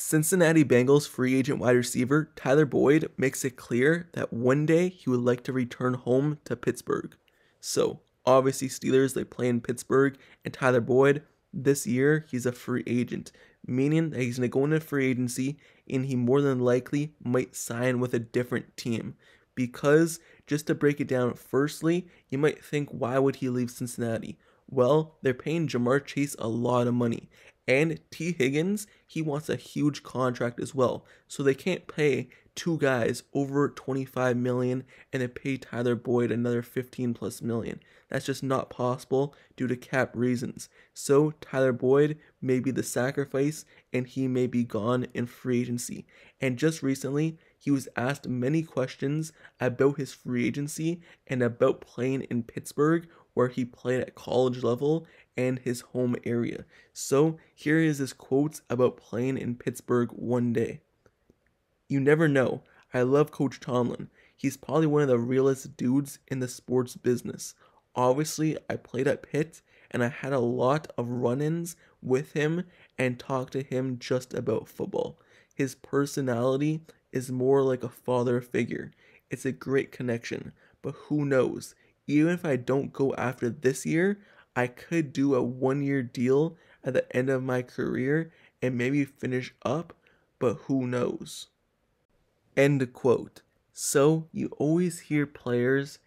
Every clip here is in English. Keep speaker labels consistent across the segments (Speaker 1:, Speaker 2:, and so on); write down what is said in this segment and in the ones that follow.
Speaker 1: Cincinnati Bengals free agent wide receiver Tyler Boyd makes it clear that one day he would like to return home to Pittsburgh. So, obviously Steelers, they play in Pittsburgh, and Tyler Boyd, this year, he's a free agent, meaning that he's going to go into free agency and he more than likely might sign with a different team. Because, just to break it down, firstly, you might think, why would he leave Cincinnati? Well, they're paying Jamar Chase a lot of money. And T. Higgins, he wants a huge contract as well. So they can't pay two guys over $25 million and then pay Tyler Boyd another $15+ million. That's just not possible due to cap reasons. So Tyler Boyd may be the sacrifice and he may be gone in free agency. And just recently, he was asked many questions about his free agency and about playing in Pittsburgh, where he played at college level and his home area. So here is his quotes about playing in Pittsburgh one day. "You never know. I love Coach Tomlin. He's probably one of the realest dudes in the sports business. Obviously, I played at Pitt and I had a lot of run-ins with him and talked to him just about football. His personality is more like a father figure. It's a great connection, but who knows? Even if I don't go after this year, I could do a 1-year deal at the end of my career and maybe finish up, but who knows?" End quote. So you always hear players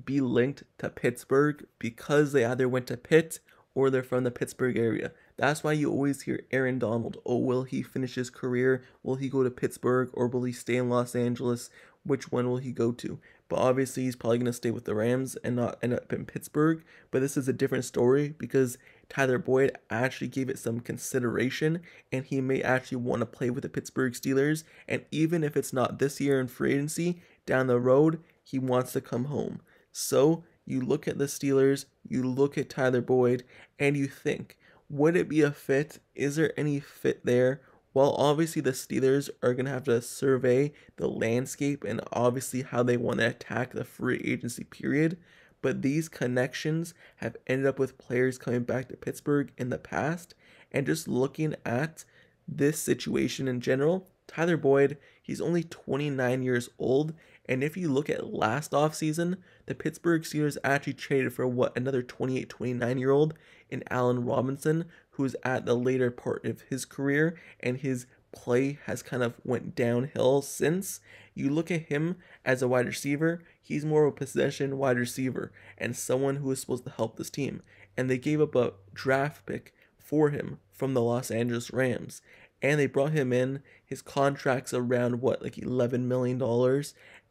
Speaker 1: be linked to Pittsburgh because they either went to Pitt or they're from the Pittsburgh area. That's why you always hear Aaron Donald. Oh, will he finish his career? Will he go to Pittsburgh or will he stay in Los Angeles? Which one will he go to? But obviously he's probably going to stay with the Rams and not end up in Pittsburgh. But this is a different story because Tyler Boyd actually gave it some consideration and he may actually want to play with the Pittsburgh Steelers. And even if it's not this year in free agency, down the road, he wants to come home. So you look at the Steelers, you look at Tyler Boyd, and you think, would it be a fit? Is there any fit there? Well, obviously the Steelers are going to have to survey the landscape and obviously how they want to attack the free agency period. But these connections have ended up with players coming back to Pittsburgh in the past. And just looking at this situation in general, Tyler Boyd, he's only 29 years old. And if you look at last offseason, the Pittsburgh Steelers actually traded for another 28, 29-year-old in Allen Robinson, who's at the later part of his career, and his play has kind of went downhill since. You look at him as a wide receiver, he's more of a possession wide receiver and someone who is supposed to help this team. And they gave up a draft pick for him from the Los Angeles Rams. And they brought him in. His contract's around, like $11 million.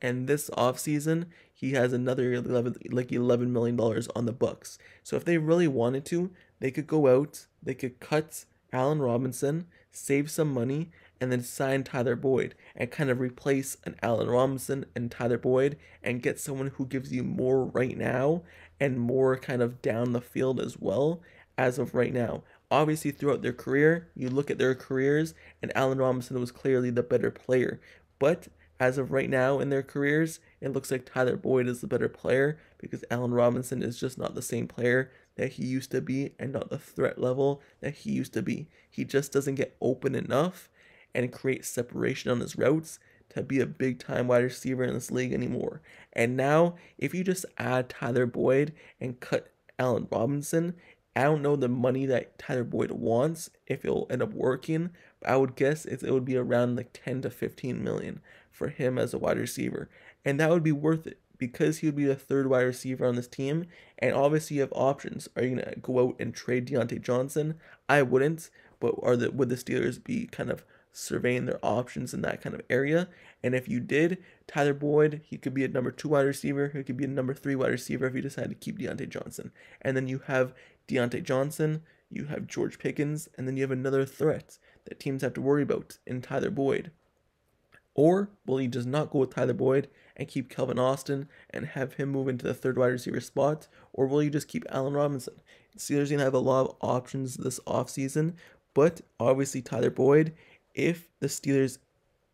Speaker 1: And this offseason, he has another $11 million on the books. So if they really wanted to, they could go out, they could cut Allen Robinson, save some money, and then sign Tyler Boyd and kind of replace an Allen Robinson and Tyler Boyd and get someone who gives you more right now and more kind of down the field as well as of right now. Obviously, throughout their career, you look at their careers, and Allen Robinson was clearly the better player. But as of right now in their careers, it looks like Tyler Boyd is the better player because Allen Robinson is just not the same player that he used to be and not the threat level that he used to be. He just doesn't get open enough and create separation on his routes to be a big-time wide receiver in this league anymore. And now, if you just add Tyler Boyd and cut Allen Robinson, I don't know the money that Tyler Boyd wants, if it'll end up working, but I would guess it would be around like 10 to 15 million for him as a wide receiver. And that would be worth it because he would be the third wide receiver on this team. And obviously you have options. Are you going to go out and trade Deontay Johnson? I wouldn't, but would the Steelers be kind of surveying their options in that kind of area? And if you did, Tyler Boyd, he could be a number 2 wide receiver. He could be a number 3 wide receiver if you decide to keep Deontay Johnson. And then you have Deontay Johnson, you have George Pickens, and then you have another threat that teams have to worry about in Tyler Boyd. Or will he just not go with Tyler Boyd and keep Kelvin Austin and have him move into the third wide receiver spot? Or will you just keep Allen Robinson? The Steelers are going to have a lot of options this offseason, but obviously Tyler Boyd, if the Steelers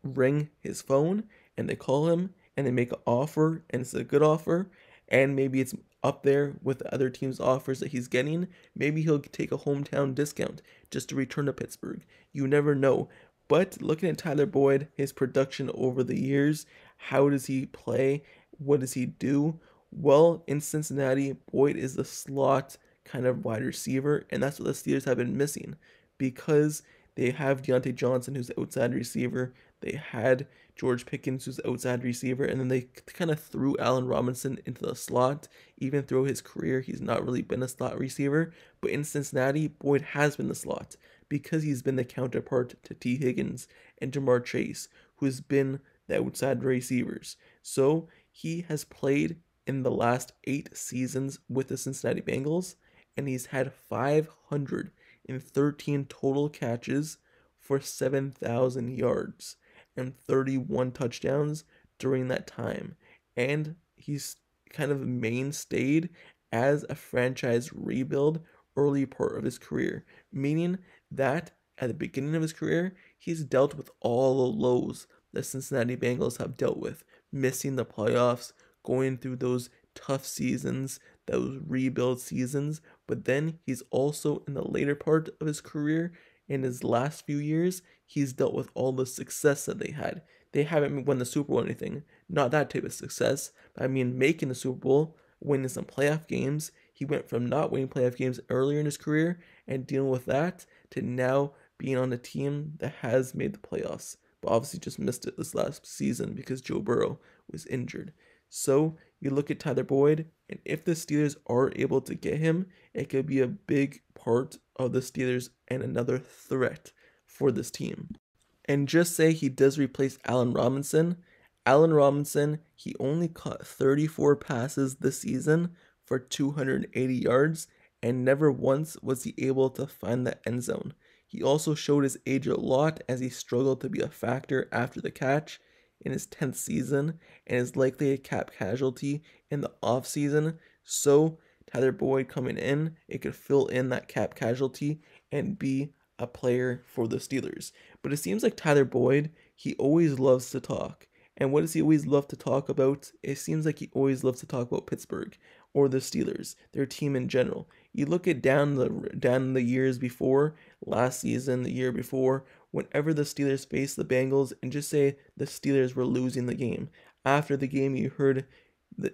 Speaker 1: ring his phone and they call him and they make an offer and it's a good offer and maybe it's up there with the other team's offers that he's getting, maybe he'll take a hometown discount just to return to Pittsburgh. You never know. But looking at Tyler Boyd, his production over the years, how does he play? What does he do? Well, in Cincinnati, Boyd is the slot kind of wide receiver, and that's what the Steelers have been missing because they have Deontay Johnson, who's the outside receiver. They had George Pickens, who's the outside receiver, and then they kind of threw Allen Robinson into the slot. Even throughout his career, he's not really been a slot receiver, but in Cincinnati, Boyd has been the slot because he's been the counterpart to T. Higgins and Jamar Chase, who's been the outside receivers. So he has played in the last 8 seasons with the Cincinnati Bengals, and he's had 513 total catches for 7,000 yards and 31 touchdowns during that time. And he's kind of mainstayed as a franchise rebuild early part of his career, meaning that at the beginning of his career, he's dealt with all the lows the Cincinnati Bengals have dealt with, missing the playoffs, going through those tough seasons, those rebuild seasons, but then he's also in the later part of his career, in his last few years, he's dealt with all the success that they had. They haven't won the Super Bowl or anything, not that type of success, but I mean making the Super Bowl, winning some playoff games. He went from not winning playoff games earlier in his career and dealing with that to now being on a team that has made the playoffs, but obviously just missed it this last season because Joe Burrow was injured. So you look at Tyler Boyd, and if the Steelers are able to get him, it could be a big part of the Steelers and another threat for this team. And just say he does replace Allen Robinson. Allen Robinson, he only caught 34 passes this season for 280 yards, and never once was he able to find the end zone. He also showed his age a lot as he struggled to be a factor after the catch in his 10th season and is likely a cap casualty in the offseason. So Tyler Boyd coming in, it could fill in that cap casualty and be a player for the Steelers. But it seems like Tyler Boyd, he always loves to talk. And what does he always love to talk about? It seems like he always loves to talk about Pittsburgh or the Steelers, their team in general. You look at down the years before, last season, the year before, whenever the Steelers faced the Bengals, and just say the Steelers were losing the game. After the game, you heard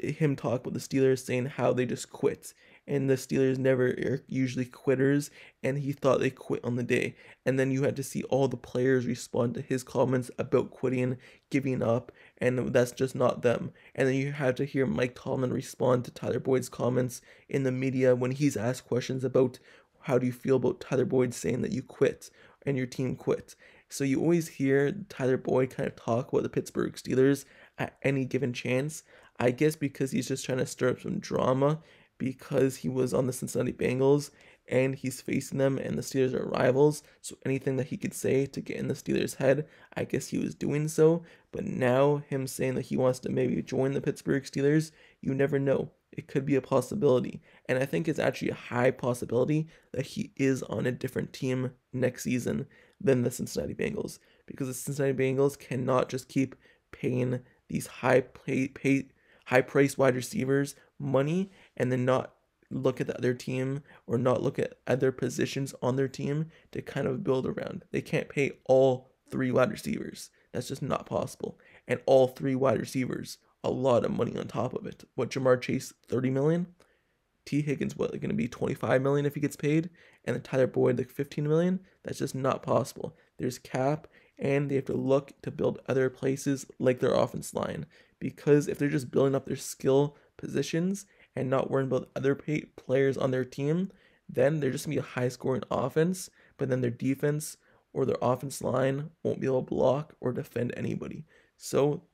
Speaker 1: him talk about the Steelers saying how they just quit. And the Steelers never are usually quitters, and he thought they quit on the day. And then you had to see all the players respond to his comments about quitting, giving up, and that's just not them. And then you had to hear Mike Tomlin respond to Tyler Boyd's comments in the media when he's asked questions about how do you feel about Tyler Boyd saying that you quit and your team quit. So you always hear Tyler Boyd kind of talk about the Pittsburgh Steelers at any given chance. I guess because he's just trying to stir up some drama because he was on the Cincinnati Bengals and he's facing them and the Steelers are rivals. So anything that he could say to get in the Steelers' head, I guess he was doing so. But now him saying that he wants to maybe join the Pittsburgh Steelers, you never know. It could be a possibility. And I think it's actually a high possibility that he is on a different team next season than the Cincinnati Bengals. Because the Cincinnati Bengals cannot just keep paying these high-priced wide receivers money and then not look at the other team or not look at other positions on their team to kind of build around. They can't pay all 3 wide receivers. That's just not possible. And all 3 wide receivers, a lot of money on top of it. What, Jamar Chase, $30 million? T. Higgins, what, going to be $25 million if he gets paid? And then Tyler Boyd, like $15 million? That's just not possible. There's cap, and they have to look to build other places like their offense line. Because if they're just building up their skill positions and not worrying about other players on their team, then they're just going to be a high-scoring offense, but then their defense or their offense line won't be able to block or defend anybody. So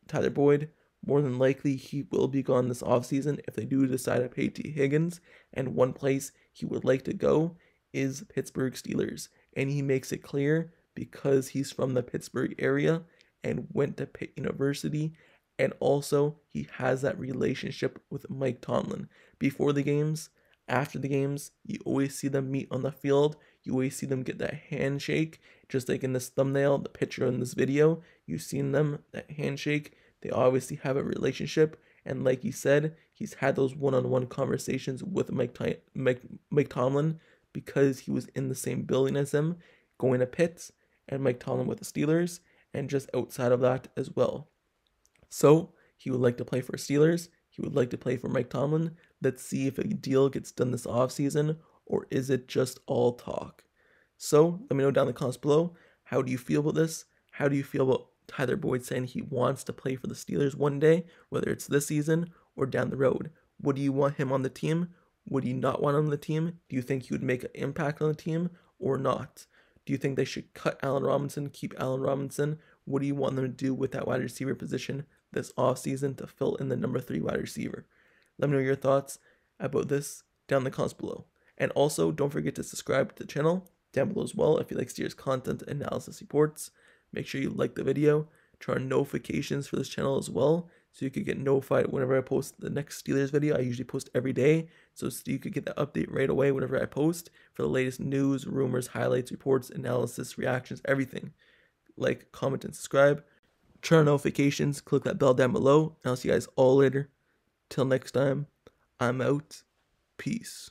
Speaker 1: Tyler Boyd, more than likely, he will be gone this offseason if they do decide to pay T. Higgins, and one place he would like to go is Pittsburgh Steelers. And he makes it clear because he's from the Pittsburgh area and went to Pitt University. And also, he has that relationship with Mike Tomlin. Before the games, after the games, you always see them meet on the field. You always see them get that handshake. Just like in this thumbnail, the picture in this video, you've seen them, that handshake. They obviously have a relationship. And like he said, he's had those one-on-one conversations with Mike Tomlin because he was in the same building as him, going to Pitt. and Mike Tomlin with the Steelers, and just outside of that as well. So he would like to play for Steelers. He would like to play for Mike Tomlin. Let's see if a deal gets done this offseason, or is it just all talk? So let me know down in the comments below. How do you feel about this? How do you feel about Tyler Boyd saying he wants to play for the Steelers one day, whether it's this season or down the road? Would you want him on the team? Would you not want him on the team? Do you think he would make an impact on the team or not? Do you think they should cut Allen Robinson, keep Allen Robinson? What do you want them to do with that wide receiver position this offseason to fill in the number 3 wide receiver? Let me know your thoughts about this down in the comments below. And also, don't forget to subscribe to the channel down below as well if you like Steelers content and analysis reports. Make sure you like the video, turn on notifications for this channel as well, so you could get notified whenever I post the next Steelers video. I usually post every day, so you could get the update right away whenever I post for the latest news, rumors, highlights, reports, analysis, reactions, everything. Like, comment, and subscribe. Turn on notifications, click that bell down below, and I'll see you guys all later. Till next time, I'm out. Peace.